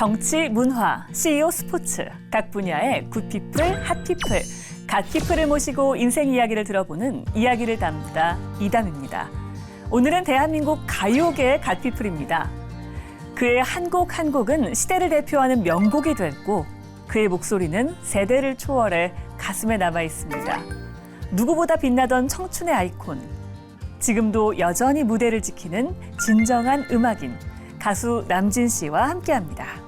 정치, 문화, CEO, 스포츠 각 분야의 굿피플, 핫피플, 갓피플을 모시고 인생 이야기를 들어보는 이야기를 담다 이담입니다. 오늘은 대한민국 가요계의 갓피플입니다. 그의 한 곡 한 곡은 시대를 대표하는 명곡이 됐고 그의 목소리는 세대를 초월해 가슴에 남아 있습니다. 누구보다 빛나던 청춘의 아이콘. 지금도 여전히 무대를 지키는 진정한 음악인 가수 남진 씨와 함께합니다.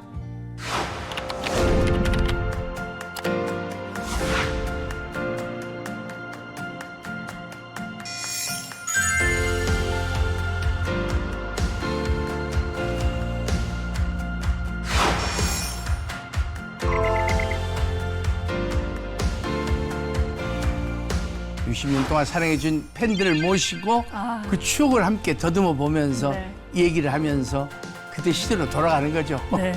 (60) 년 동안 사랑해준 팬들을 모시고 그 추억을 함께 더듬어 보면서 네. 얘기를 하면서 그때 시대로 돌아가는 거죠. 네.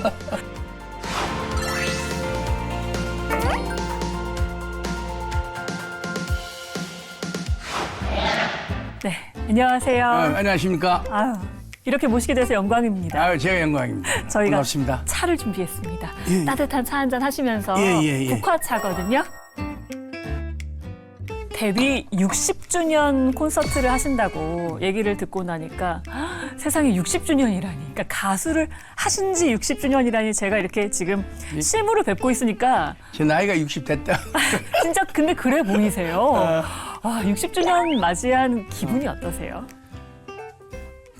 네, 안녕하세요. 안녕하십니까. 아유, 이렇게 모시게 돼서 영광입니다. 제가 영광입니다. 저희가 반갑습니다. 차를 준비했습니다. 예. 따뜻한 차 한잔 하시면서 예. 국화차거든요. 데뷔 60주년 콘서트를 하신다고 얘기를 듣고 나니까 세상에 60주년이라니. 그러니까 가수를 하신 지 60주년이라니 제가 이렇게 지금 실물을 뵙고 있으니까 제 나이가 60 됐다. 진짜 근데 그래 보이세요. 60주년 맞이한 기분이 어떠세요?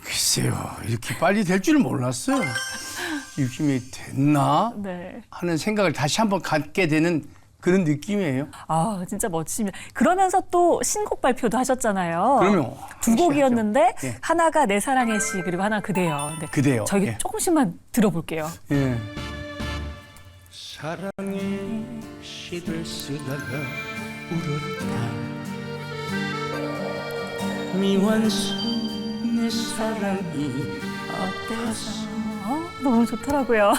글쎄요, 이렇게 빨리 될 줄은 몰랐어요. 60이 됐나 네. 하는 생각을 다시 한번 갖게 되는 그런 느낌이에요. 진짜 멋지십니다. 그러면서 또 신곡 발표도 하셨잖아요. 그럼요. 두 곡이었는데 예. 하나가 내 사랑의 시 그리고 하나 그대여. 네. 그대여. 저희 예. 조금씩만 들어볼게요. 예. 사랑의 시를 쓰다가 울었다 미완성 내 사랑이 아파서 너무 좋더라고요.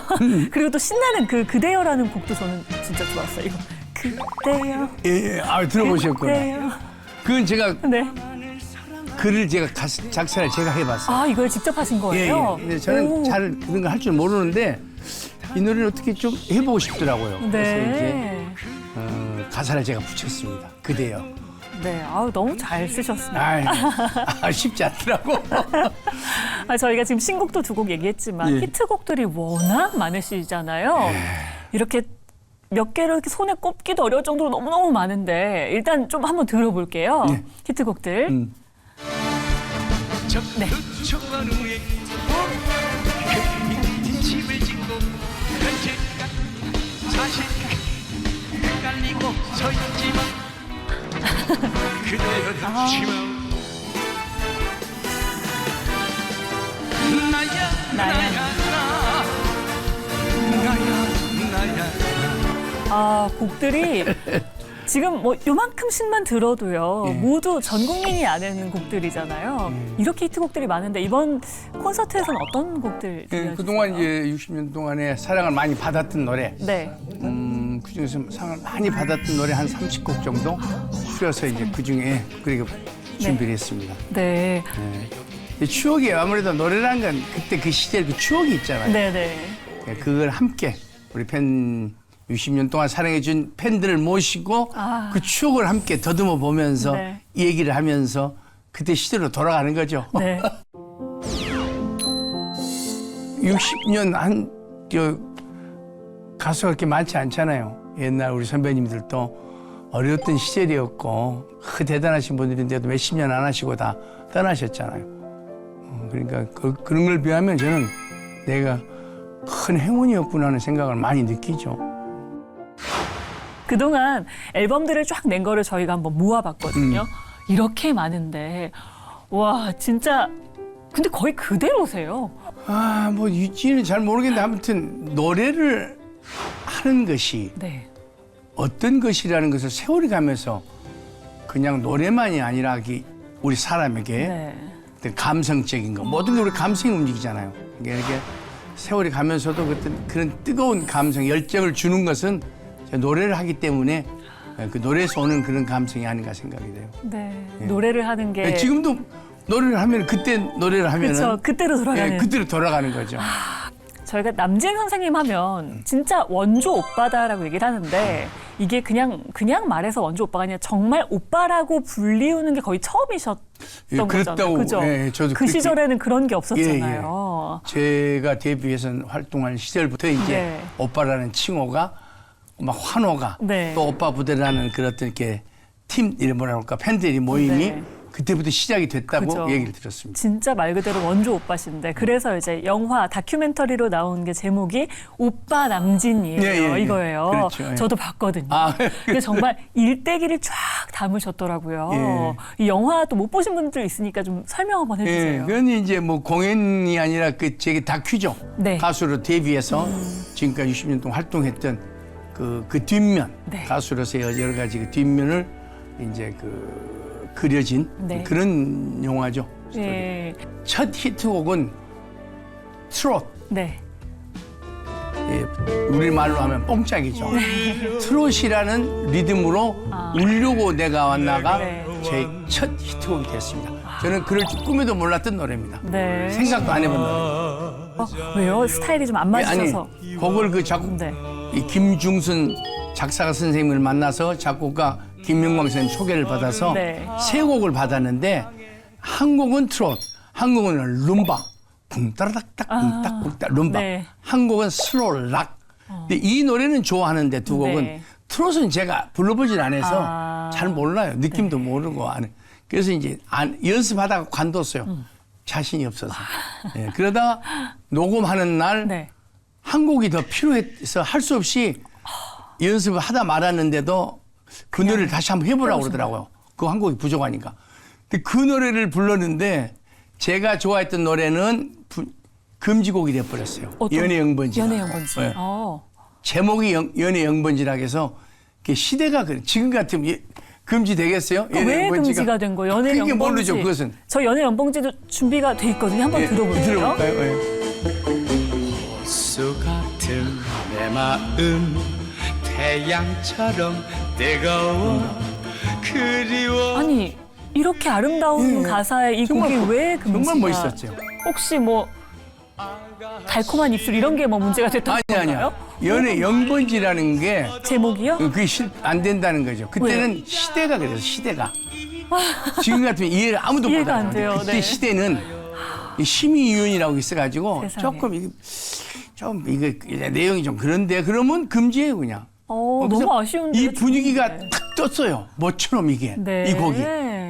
그리고 또 신나는 그 그대여라는 곡도 저는 진짜 좋았어요. 이거 그대여. 예. 들어보셨구나. 그대여. 그건 제가 네. 글을 제가 작사를 제가 해봤어요. 이걸 직접 하신 거예요? 근데 저는 오. 잘 그런 거 할 줄 모르는데 이 노래를 어떻게 좀 해보고 싶더라고요. 그래서 이제 네. 가사를 제가 붙였습니다. 그대여. 네. 너무 잘 쓰셨습니다. 쉽지 않더라고. 저희가 지금 신곡도 두 곡 얘기했지만 예. 히트곡들이 워낙 많으시잖아요. 이렇게 몇 개를 이렇게 손에 꼽기도 어려울 정도로 너무너무 많은데 일단 좀 한번 들어볼게요. 예. 히트곡들. 네. 정한 후에 집을 짓고 현재가 사실 헷갈리고 서 있지만 그대여 닮지만 나야 곡들이 지금 뭐 요만큼씩만 들어도요. 예. 모두 전 국민이 아는 곡들이잖아요. 이렇게 히트곡들이 많은데 이번 콘서트에서는 어떤 곡들 들려주세요? 그동안 이제 60년 동안에 사랑을 많이 받았던 노래, 네. 그중에서 사랑을 많이 받았던 노래 한 30곡 정도 추려서 이제 그중에 그리고 준비를 했습니다. 네. 이 추억이 아무래도 노래라는 건 그때 그 시절 그 추억이 있잖아요. 네네. 그걸 함께 우리 팬 60년 동안 사랑해준 팬들을 모시고 그 추억을 함께 더듬어 보면서 네. 얘기를 하면서 그때 시대로 돌아가는 거죠. 네. 60년 가수가 그렇게 많지 않잖아요. 옛날 우리 선배님들도 어려웠던 시절이었고 대단하신 분들인데도 몇십 년 안 하시고 다 떠나셨잖아요. 그러니까 그런 걸 비하면 저는 내가 큰 행운이었구나 하는 생각을 많이 느끼죠. 그동안 앨범들을 쫙 낸 거를 저희가 한번 모아봤거든요. 이렇게 많은데 와 진짜 근데 거의 그대로세요. 뭐 유지는 잘 모르겠는데 아무튼 노래를 하는 것이 네. 어떤 것이라는 것을 세월이 가면서 그냥 노래만이 아니라 우리 사람에게 네. 어떤 감성적인 거 모든 게 우리 감성이 움직이잖아요. 이렇게 세월이 가면서도 그런 뜨거운 감성, 열정을 주는 것은 노래를 하기 때문에 그 노래에서 오는 그런 감성이 아닌가 생각이 돼요. 네. 노래를 하는 게 지금도 노래를 하면 그때 노래를 하면은 그렇죠. 그때로 돌아가는. 그때로 돌아가는 거죠. 저희가 남진 선생님 하면 진짜 원조 오빠다라고 얘기를 하는데 이게 그냥 말해서 원조 오빠가 아니라 정말 오빠라고 불리우는 게 거의 처음이셨던 예, 거잖아요. 그랬다고, 그죠? 예, 저도 그 그렇게- 시절에는 그런 게 없었잖아요. 제가 데뷔해서 활동할 시절부터 이제 네. 오빠라는 칭호가 막 환호가 네. 또 오빠 부대라는 그런 어떤 이렇게 팀 이름 뭐라 그럴까 팬들이 모임이 네. 그때부터 시작이 됐다고 그죠. 얘기를 들었습니다. 진짜 말 그대로 원조 오빠신데 그래서 이제 영화 다큐멘터리로 나온 게 제목이 오빠 남진이에요. 예, 예. 이거예요. 그렇죠, 예. 저도 봤거든요. 아. 근데 정말 일대기를 쫙 담으셨더라고요. 예. 이 영화 또 못 보신 분들 있으니까 좀 설명 한번 예, 해주세요. 그건 이제 뭐 공연이 아니라 그 제게 다큐죠. 네. 가수로 데뷔해서 지금까지 60년 동안 활동했던 그 뒷면 네. 가수로서의 여러 가지 그 뒷면을 이제 그 그려진 네. 그런 영화죠. 예. 첫 히트곡은 트롯. 네. 예, 우리말로 하면 뽕짝이죠. 트롯이라는 리듬으로 울려고 내가 왔나가 네. 제 첫 히트곡이 됐습니다. 저는 그럴 줄 꿈에도 몰랐던 노래입니다. 네. 생각도 안 해본 노래. 왜요? 스타일이 좀 안 맞으셔서. 곡을 그 작곡 네. 이 김중순 작사가 선생님을 만나서 작곡가 김명광 선생님 소개를 받아서 네. 세 곡을 받았는데 한 곡은 트롯, 한 곡은 룸바, 쿵따라닥딱 쿵따쿵따 룸바, 네. 한 곡은 슬로우 락. 근데 이 노래는 좋아하는데 두 곡은 네. 트롯은 제가 불러보질 않아서 아. 잘 몰라요. 느낌도 모르고 안. 그래서 이제 연습하다가 관뒀어요. 자신이 없어서. 예, 그러다 녹음하는 날 네. 한 곡이 더 필요해서 할 수 없이 연습을 하다 말았는데도 그 노래를 다시 한번 해보라고 그러더라고요. 그 한 곡이 부족하니까. 근데 그 노래를 불렀는데 제가 좋아했던 노래는 금지곡이 돼버렸어요. 어떤- 연애 영번지. 연애 영번지. 네. 제목이 연애 영번지라고 해서 그게 시대가 그래. 지금 같으면 금지 되겠어요? 왜 금지가 된 거예요? 연애 그게 연봉지. 모르죠, 그것은. 저 연애 연봉지도 준비가 돼 있거든요. 한번 예, 들어볼게요. 들어볼까요? 예. 호수 같은 내 마음 태양처럼 뜨거워 그리워 아니 이렇게 아름다운 예. 가사에 이 곡이 왜 금지가? 정말 멋있었죠. 혹시 뭐 달콤한 입술 이런 게 뭐 문제가 됐다는 아니, 건가요? 아니야. 연애 영번지라는 게 제목이요? 그게 안 된다는 거죠. 그때는 시대가 그래서 시대가. 지금 같으면 이해를 아무도 못 이해가 안 하는데 돼요. 그때 네. 시대는 이 심의위원이라고 있어가지고 세상에. 조금 이게 내용이 좀 그런데 그러면 금지해요 그냥. 그래서 너무 아쉬운데. 이 분위기가 네. 탁 떴어요. 뭐처럼 이게 네. 이 곡이.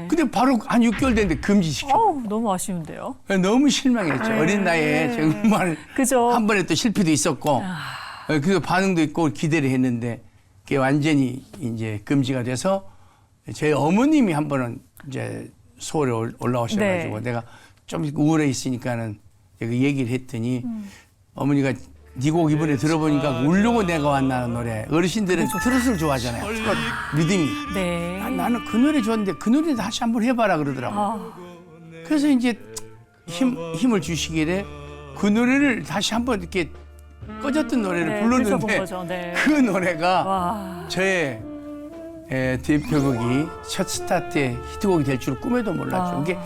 근데 바로 한 6개월 됐는데 금지시켜. 너무 아쉬운데요. 너무 실망했죠. 네. 어린 나이에 정말 그죠. 한 번에 또 실패도 있었고 그래서 반응도 있고 기대를 했는데 그게 완전히 이제 금지가 돼서 제 어머님이 한 번은 이제 서울에 올라오셔가지고 네. 내가 좀 우울해 있으니까는 내가 얘기를 했더니 어머니가 네 곡 이번에 들어보니까 울려고 내가 왔나는 노래. 어르신들은 트롯을 좋아하잖아요. 트롯 리듬이. 네. 나는 그 노래 좋았는데 그 노래 다시 한번 해봐라 그러더라고. 그래서 이제 힘을 주시길래 그 노래를 다시 한번 이렇게 꺼졌던 노래를 네, 불렀는데 불러본 거죠. 네. 그 노래가 와. 저의 대표곡이 첫 스타트의 히트곡이 될 줄 꿈에도 몰랐죠. 이게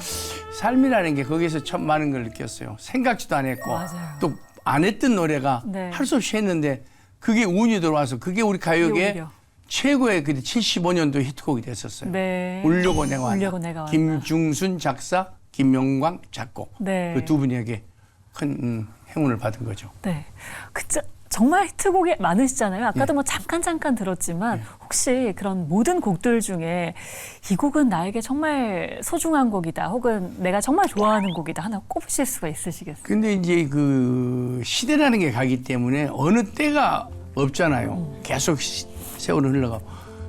삶이라는 게 거기서 참 많은 걸 느꼈어요. 생각지도 안 했고 맞아요. 또 안 했던 노래가 네. 할 수 없이 했는데 그게 운이 들어와서 그게 우리 가요계 오히려. 최고의 그 75년도 히트곡이 됐었어요. 네. 울려고 내가 왔나. 울려고 내가 왔나. 김중순 작사, 김명광 작곡. 네. 그 두 분에게 큰 행운을 받은 거죠. 네. 정말 히트곡이 많으시잖아요. 아까도 예. 뭐 잠깐 들었지만 혹시 그런 모든 곡들 중에 이 곡은 나에게 정말 소중한 곡이다. 혹은 내가 정말 좋아하는 곡이다. 하나 꼽으실 수가 있으시겠어요? 근데 이제 그 시대라는 게 가기 때문에 어느 때가 없잖아요. 계속 세월이 흘러가고.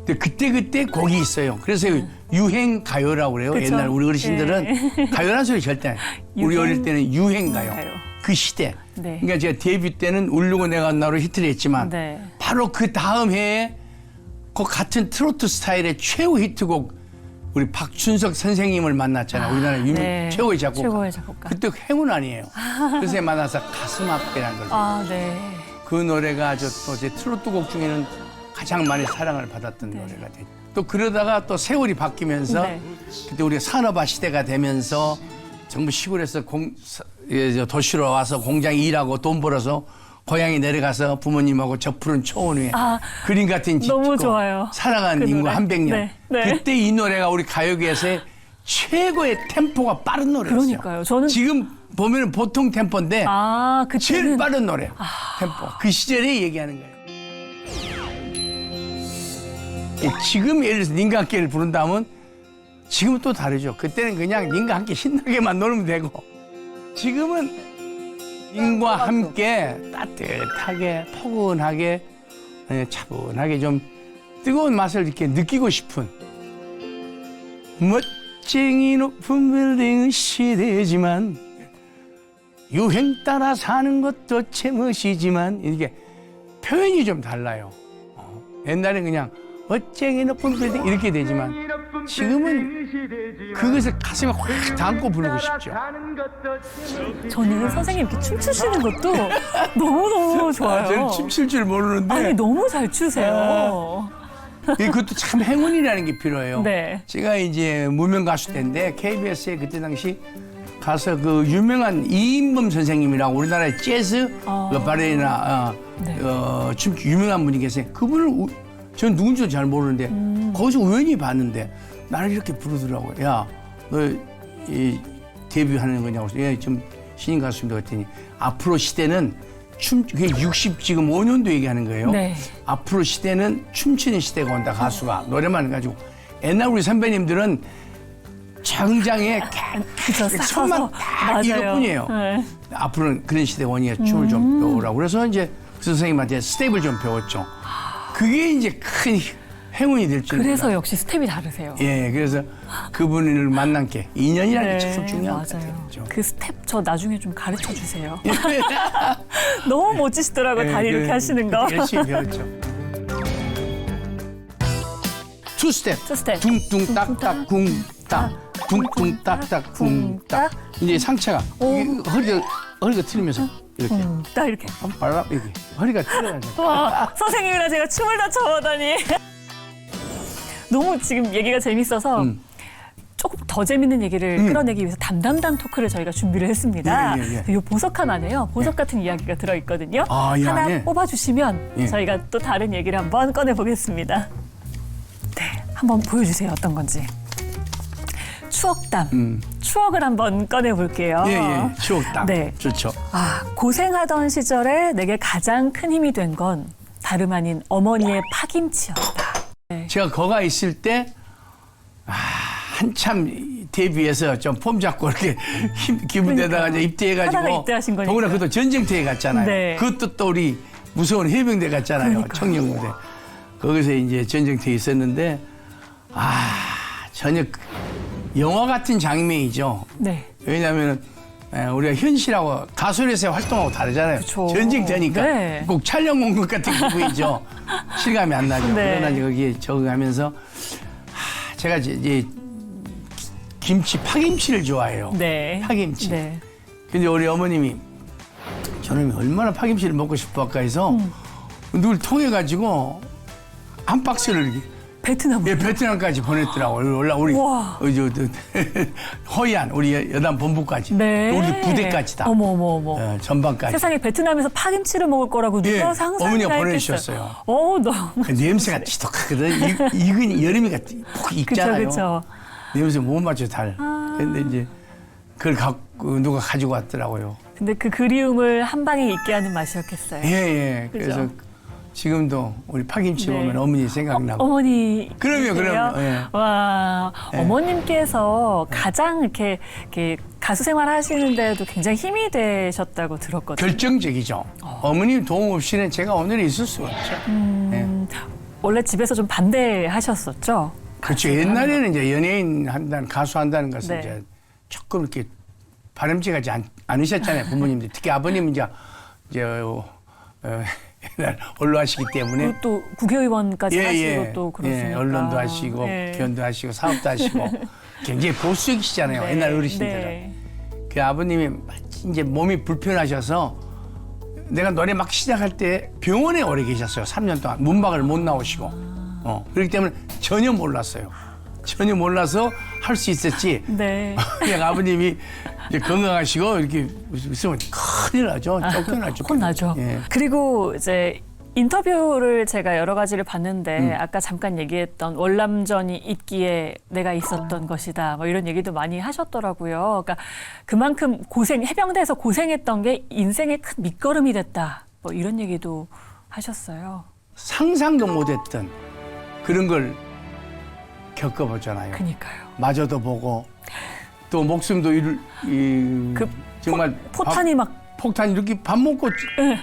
근데 그때 곡이 있어요. 그래서 유행 가요라고 그래요. 그쵸? 옛날 우리 어르신들은 가요라는 소리 절대 안 해요. 우리 유행 어릴 때는 유행 가요. 가요. 그 시대. 네. 그러니까 제가 데뷔 때는 울려고 내가 나로 히트를 했지만 네. 바로 그 다음 해에 그 같은 트로트 스타일의 최고 히트곡 우리 박춘석 선생님을 만났잖아요. 우리나라 유명 네. 최고의 작곡가. 최고의 작곡가. 그때 행운 아니에요. 그래서 만나서 가슴 아프게란 거죠. 네. 그 노래가 아주 또 제 트로트 곡 중에는 가장 많이 사랑을 받았던 노래가 됐죠. 또 그러다가 또 세월이 바뀌면서 네. 그때 우리가 산업화 시대가 되면서 전부 시골에서 도시로 와서 공장에 일하고 돈 벌어서 고향에 내려가서 부모님하고 저 푸른 초원 위에 아, 그림 같은 집 너무 짓고 좋아요. 살아간 그 인구 노래. 한 100년. 네, 네. 그때 이 노래가 우리 가요계에서의 최고의 템포가 빠른 노래였어요. 그러니까요. 저는 지금 보면 보통 템포인데 아, 제일 그때는 빠른 노래 템포. 그 시절에 얘기하는 거예요. 지금 예를 들어서 님과 함께를 부른다면 지금은 또 다르죠. 그때는 그냥 님과 함께 신나게만 놀면 되고 지금은 님과 함께 따뜻하게 포근하게 차분하게 좀 뜨거운 맛을 이렇게 느끼고 싶은 멋쟁이 높은 빌딩 시대지만 유행 따라 사는 것도 제멋이지만 이게 표현이 좀 달라요. 옛날엔 그냥 멋쟁이 높은 빌딩 이렇게 되지만 지금은 그것을 가슴에 확 담고 부르고 싶죠. 저는 선생님 이렇게 춤추시는 것도 너무너무 좋아요. 저는 춤출 줄 모르는데 아니, 너무 잘 추세요. 그것도 참 행운이라는 게 필요해요. 네. 제가 이제 무명 가수 때인데 KBS에 그때 당시 가서 그 유명한 이인범 선생님이라고 우리나라의 재즈 그 바레나 네. 춤 유명한 분이 계세요. 그분을 전 누군지도 잘 모르는데 거기서 우연히 봤는데 나를 이렇게 부르더라고요. 야, 너 이 데뷔하는 거냐고. 예, 좀 신인 가수입니다. 그랬더니 앞으로 시대는 그게 60 지금 5년도 얘기하는 거예요. 네. 앞으로 시대는 춤추는 시대가 온다. 가수가 노래만 가지고 옛날 우리 선배님들은 정장에 그죠, 싹 손만 서서. 딱 맞아요. 이것뿐이에요. 네. 앞으로는 그런 시대가 오니까 춤을 좀 배우라고 그래서 이제 그 선생님한테 스텝을 좀 배웠죠. 그게 이제 큰 행운이 될 줄. 그래서 역시 스텝이 다르세요. 예, 그래서 그분을 만난 게 인연이라는 게 참 중요한 것 맞아요. 같아요. 그 스텝 저 나중에 좀 가르쳐 주세요. 너무 멋지시더라고요. 다리 이렇게 하시는 거. 열심히 배웠죠. 투 스텝. 투 스텝. 둥둥 딱딱 쿵딱. 둥둥 딱딱 쿵딱. 이제 상체가 이게 허리가 틀리면서 이렇게 딱 이렇게. 발라 이렇게 허리가 틀려가지고. 와, 선생님이랑 제가 춤을 다 춰보다니. 너무 지금 얘기가 재밌어서 조금 더 재밌는 얘기를 끌어내기 위해서 담담담 토크를 저희가 준비를 했습니다. 이 보석 하나네요. 보석 같은 이야기가 들어있거든요. 아, 이 하나 안에? 뽑아주시면 저희가 또 다른 얘기를 한번 꺼내보겠습니다. 네, 한번 보여주세요. 어떤 건지. 추억담. 추억을 한번 꺼내볼게요. 예, 추억담. 네. 좋죠. 아, 고생하던 시절에 내게 가장 큰 힘이 된 건 다름 아닌 어머니의 파김치였다. 네. 제가 거가 있을 때 한참 데뷔해서 좀 폼 잡고 이렇게 기분 내다가 이제 하다가 입대해가지고 입대하신 거니까. 더구나 그것도 전쟁터에 갔잖아요. 네. 그것도 또 우리 무서운 해병대 갔잖아요. 그러니까요. 청년부대. 거기서 이제 전쟁터에 있었는데 전혀 영화 같은 장면이죠. 네. 왜냐하면 우리가 현실하고 가수에서 활동하고 다르잖아요. 그쵸. 전쟁터니까 네. 꼭 촬영 온 것 같은 기분이죠. 실감이 안 나죠. 네. 그러나 이제 거기에 적응하면서 제가 이제 김치, 파김치를 좋아해요. 네. 파김치. 네. 근데 우리 어머님이 저놈이 얼마나 파김치를 먹고 싶어 할까 해서 누굴 통해가지고 한 박스를 이렇게 베트남. 예, 베트남까지 보냈더라고요. 우리 우와. 허이안 우리 여단 본부까지. 네. 우리 부대까지 다. 어머. 전방까지. 세상에 베트남에서 파김치를 먹을 거라고 누가 예, 상상이나 어머니가 했겠어요. 보내주셨어요. 너무. 그 냄새가 지독하거든. 익은 여름이가 푹 익잖아요. 그쵸. 냄새 못 맞춰 달. 근데 이제 그걸 갖고 누가 가지고 왔더라고요. 근데 그 그리움을 한 방에 잊게 하는 맛이었겠어요. 예. 그죠? 그래서 지금도 우리 파김치 네. 보면 어머니 생각나고. 어머니. 그럼요. 예. 와, 예. 어머님께서 가장 이렇게 가수 생활 하시는데도 굉장히 힘이 되셨다고 들었거든요. 결정적이죠. 어머님 도움 없이는 제가 오늘 있을 수가 없죠. 예. 원래 집에서 좀 반대하셨었죠? 그렇죠. 옛날에는 이제 연예인 한다는 가수 한다는 것은 네. 이제 조금 이렇게 바람직하지 않으셨잖아요. 부모님들 특히 아버님은 이제 옛날 언로 하시기 때문에 그리고 또 국회의원까지 하시고 또 그러시니까. 예, 언론도 하시고 예. 교원도 하시고 사업도 하시고 굉장히 보수적이시잖아요. 네, 옛날 어르신들은. 네. 그 아버님이 이제 몸이 불편하셔서 내가 노래 막 시작할 때 병원에 오래 계셨어요. 3년 동안 문밖을 못 나오시고. 그렇기 때문에 전혀 몰랐어요. 전혀 몰라서 할 수 있었지. 네. 그냥 아버님이 이제 건강하시고 이렇게 있으면 큰일 나죠. 쫓겨나죠. 혼나죠. 예. 그리고 이제 인터뷰를 제가 여러 가지를 봤는데 아까 잠깐 얘기했던 월남전이 있기에 내가 있었던 것이다. 뭐 이런 얘기도 많이 하셨더라고요. 그러니까 그만큼 해병대에서 고생했던 게 인생의 큰 밑거름이 됐다. 뭐 이런 얘기도 하셨어요. 상상도 못했던 그런 걸 겪어보잖아요. 그러니까요. 마저도 보고 또 목숨도 정말 포탄이 막 폭탄 이렇게 밥 먹고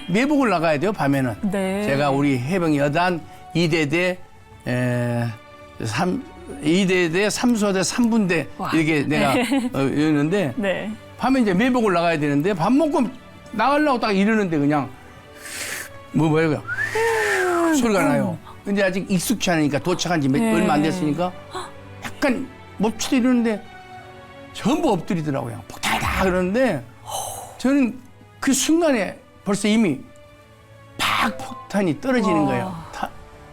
매복을 나가야 돼요 밤에는. 네. 제가 우리 해병 여단 2대대 2대대 3소대 3분대 와. 이렇게 내가 이랬는데 네. 밤에 이제 매복을 나가야 되는데 밥 먹고 나가려고 딱 이러는데 그냥 뭐예요? 소리가 나요. 근데 아직 익숙치 않으니까 도착한 지 네. 얼마 안 됐으니까 약간 멈추다 이러는데 전부 엎드리더라고요. 폭탄이다 그러는데 저는 그 순간에 벌써 이미 팍 폭탄이 떨어지는 와. 거예요.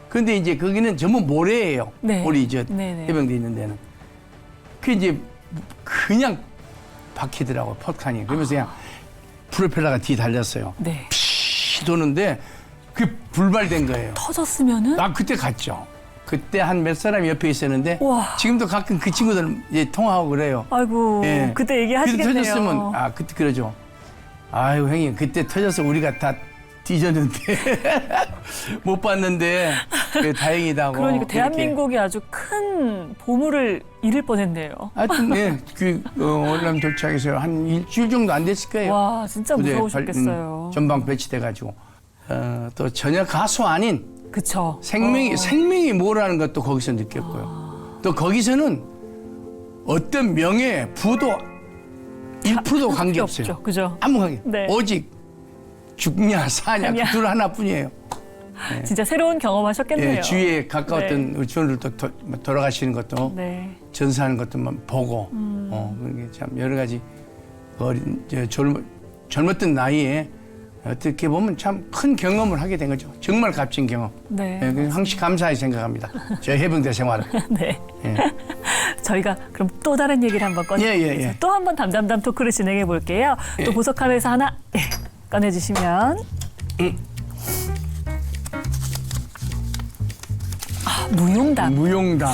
그런데 이제 거기는 전부 모래예요. 네. 우리 저 네네. 해병대 있는 데는. 그 이제 그냥 박히더라고요. 폭탄이. 그러면서 그냥 프로펠러가 뒤 달렸어요. 네. 피 도는데 그게 불발된 거예요. 터졌으면은 아 그때 갔죠. 그때 한 몇 사람이 옆에 있었는데 우와. 지금도 가끔 그 친구들 이제 통화하고 그래요. 아이고 예. 그때 얘기하시겠네요. 그때 터졌으면 그때 그러죠. 아유 형님 그때 터져서 우리가 다 뒤졌는데 못 봤는데 그래, 다행이다고. 그러니까 이렇게. 대한민국이 아주 큰 보물을 잃을 뻔했네요. 하여튼 그 월남 도착해서 한 일주일 정도 안 됐을 거예요. 와 진짜 부대에 무서우셨겠어요. 전방 배치돼가지고 또 전혀 가수 아닌 그쵸. 생명이 뭐라는 것도 거기서 느꼈고요. 또 거기서는 어떤 명예, 부도 1%도 관계없어요. 없죠. 그죠. 아무 관계. 네. 오직 죽냐 사냐 아니야. 그 둘 하나뿐이에요. 진짜 새로운 경험하셨겠네요. 예, 주위에 가까웠던 우리 전우들도 돌아가시는 것도 네. 전사하는 것도만 보고 그게 참 여러 가지 젊었던 나이에 어떻게 보면 참 큰 경험을 하게 된 거죠. 정말 값진 경험. 네. 항상 감사히 생각합니다. 저희 해병대 생활을. 네. 예. 저희가 그럼 또 다른 얘기를 한번 꺼내서 또 한 번 담담담 토크를 진행해 볼게요. 또 보석함에서 하나 꺼내주시면. 무용담. 무용담.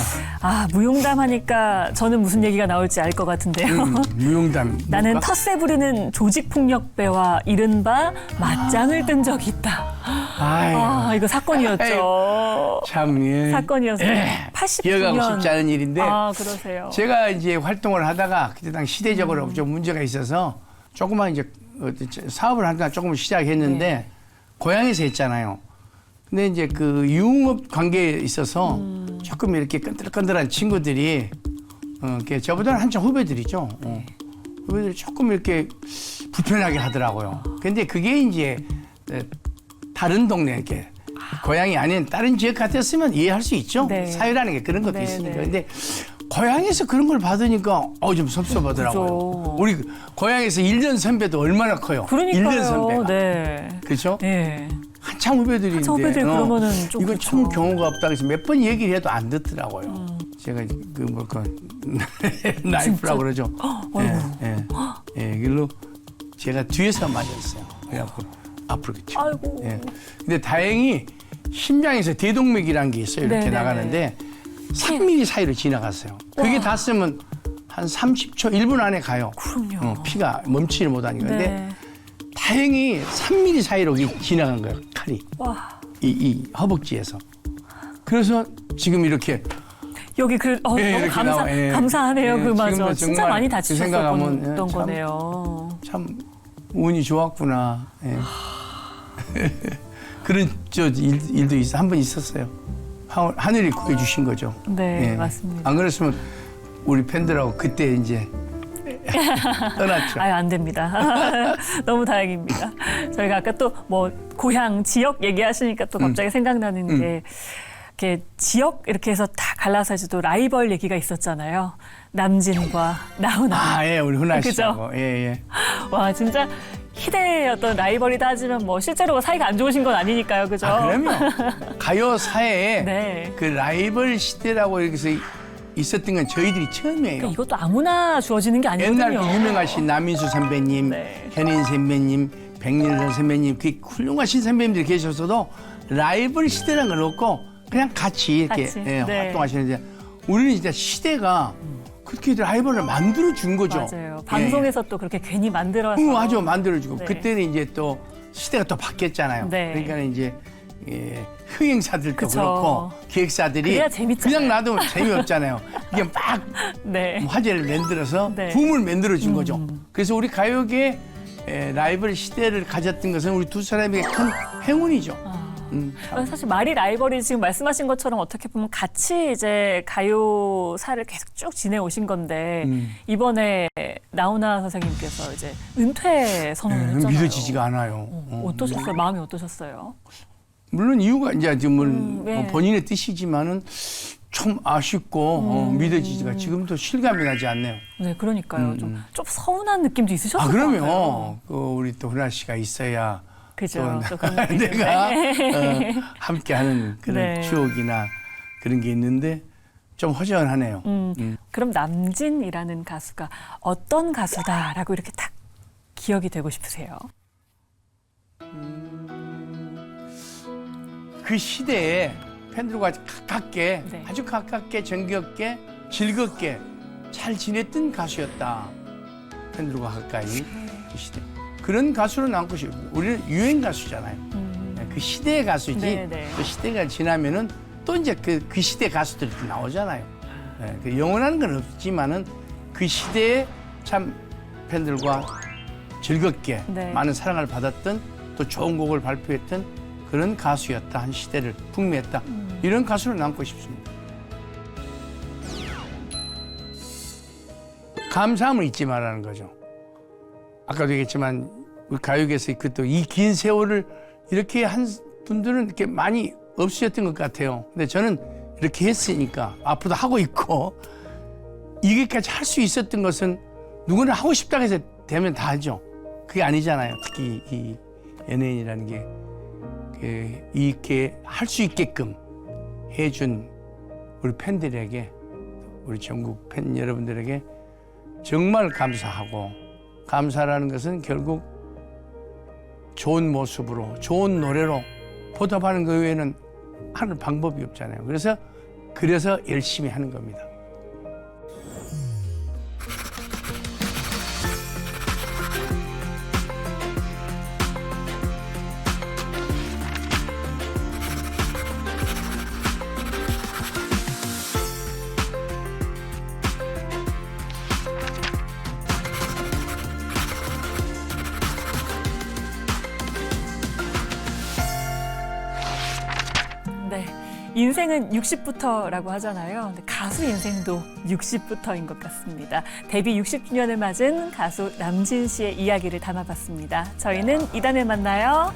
무용담 하니까 저는 무슨 얘기가 나올지 알 것 같은데요. 무용담. 나는 뭘까? 텃세 부리는 조직폭력배와 이른바 맞짱을 뜬 적이 있다. 아유, 이거 사건이었죠. 참 예. 사건이었어요. 89년. 기억하고 싶지 않은 일인데 그러세요. 제가 이제 활동을 하다가 그때 당 시대적으로 좀 문제가 있어서 조그만 이제 사업을 하다가 조금 시작했는데 고향에서 했잖아요. 근데 이제 그 유흥업 관계에 있어서 조금 이렇게 끈들끈들한 친구들이 저보다는 한참 후배들이죠. 후배들이 조금 이렇게 불편하게 하더라고요. 근데 그게 이제 다른 동네 이렇게 고향이 아닌 다른 지역 같았으면 이해할 수 있죠. 네. 사회라는 게 그런 것도 네, 있으니까. 네. 근데 고향에서 그런 걸 받으니까 좀 섭섭하더라고요. 그죠. 우리 고향에서 1년 선배도 얼마나 커요. 그러니까요. 1년 선배가. 네. 그렇죠? 네. 한참 후배들인데 한참 후배들 그러면은 좀 이건 그렇죠. 참 경우가 없다 그래서 몇 번 얘기를 해도 안 듣더라고요. 제가 나이프라고 그러죠. 길로 제가 뒤에서 맞았어요. 그래갖고 앞으로 그쵸. 아이고. 근데 다행히 심장에서 대동맥이라는 게 있어요. 이렇게 네네네. 나가는데 3mm 사이로 지나갔어요. 그게 닿았으면 한 30초, 1분 안에 가요. 그럼요. 피가 멈추지 못하니까. 근데 네. 다행히 3mm 사이로 지나간 거예요. 칼이. 와. 이 허벅지에서. 그래서 지금 이렇게 여기 너무 이렇게 나와. 예. 감사하네요. 예, 그 맞아. 지금도 진짜 정말 많이 그 다치셨던 생각하면, 참- 거네요. 참 운이 좋았구나. 예. 그런 일도 한 번 있었어요. 하늘이 구해주신 거죠. 네, 맞습니다. 안 그랬으면 우리 팬들하고 그때 이제 떠났죠. 안 됩니다. 너무 다행입니다. 저희가 아까 또 뭐 고향, 지역 얘기하시니까 또 갑자기 생각나는 게 이렇게 지역 이렇게 해서 다 갈라서 또 라이벌 얘기가 있었잖아요. 남진과 나훈아. 우리 훈아 그죠? 씨하고. 예. 와, 진짜 희대의 어떤 라이벌이다 하지만 뭐 실제로 사이가 안 좋으신 건 아니니까요. 그죠? 그럼요. 가요 사회에 네. 그 라이벌 시대라고 여기서 있었던 건 저희들이 처음이에요. 그러니까 이것도 아무나 주어지는 게 아니거든요. 옛날 그 유명하신 남인수 선배님, 네. 현인 선배님, 백일선 선배님, 그 훌륭하신 선배님들이 계셨어도 라이벌 시대라는 걸 없고 그냥 같이 이렇게 같이, 예, 네. 활동하시는데 우리는 진짜 시대가 그렇게 라이벌을 만들어 준 거죠. 맞아요. 예. 방송에서 또 그렇게 괜히 만들어서. 맞아, 만들어주고 네. 그때는 이제 또 시대가 또 바뀌었잖아요. 네. 그러니까 이제 흥행사들도 그쵸. 그렇고 기획사들이 그래야 재밌잖아요. 그냥 놔두면 재미없잖아요. 이게 막 네. 화제를 만들어서 네. 붐을 만들어준 거죠. 그래서 우리 가요계 라이벌 시대를 가졌던 것은 우리 두 사람에게 큰 행운이죠. 사실 말이 라이벌이 지금 말씀하신 것처럼 어떻게 보면 같이 이제 가요사를 계속 쭉 지내오신 건데 이번에 나훈아 선생님께서 이제 은퇴 선언을 했잖아요. 믿어지지가 않아요. 어떠셨어요? 마음이 어떠셨어요? 물론 이유가 이제 지금 네. 본인의 뜻이지만은 좀 아쉽고 믿어지지가 지금도 실감이 나지 않네요. 네, 그러니까요. 좀 서운한 느낌도 있으셨을 아 것 같아요. 그러면 우리 또 훈아 씨가 있어야 그죠. 또 또 그런 느낌이 내가 있는데. 함께하는 그런 네. 추억이나 그런 게 있는데 좀 허전하네요. 그럼 남진이라는 가수가 어떤 가수다라고 이렇게 딱 기억이 되고 싶으세요? 그 시대에 팬들과 가깝게 네. 아주 가깝게 정겹게 즐겁게 잘 지냈던 가수였다. 팬들과 가까이 그 시대 그런 가수로 남고 싶어. 우리는 유행 가수잖아요. 그 시대의 가수지. 네, 네. 그 시대가 지나면은 또 이제 그 시대 가수들이 또 나오잖아요. 네, 그 영원한 건 없지만은 그 시대에 참 팬들과 즐겁게 네. 많은 사랑을 받았던 또 좋은 곡을 발표했던 그런 가수였다. 한 시대를 풍미했다. 이런 가수로 남고 싶습니다. 감사함을 잊지 말라는 거죠. 아까도 얘기했지만 우리 가요계에서 그 또 이 긴 세월을 이렇게 한 분들은 이렇게 많이 없으셨던 것 같아요. 근데 저는 이렇게 했으니까 앞으로도 하고 있고 이게까지 할 수 있었던 것은 누구나 하고 싶다고 해서 되면 다 하죠. 그게 아니잖아요. 특히 이 연예인이라는 게 이렇게 할 수 있게끔 해준 우리 팬들에게 우리 전국 팬 여러분들에게 정말 감사하고 감사라는 것은 결국 좋은 모습으로 좋은 노래로 보답하는 것 외에는 하는 방법이 없잖아요. 그래서 열심히 하는 겁니다. 네. 인생은 60부터라고 하잖아요. 근데 가수 인생도 60부터인 것 같습니다. 데뷔 60주년을 맞은 가수 남진 씨의 이야기를 담아봤습니다. 저희는 이단에 만나요.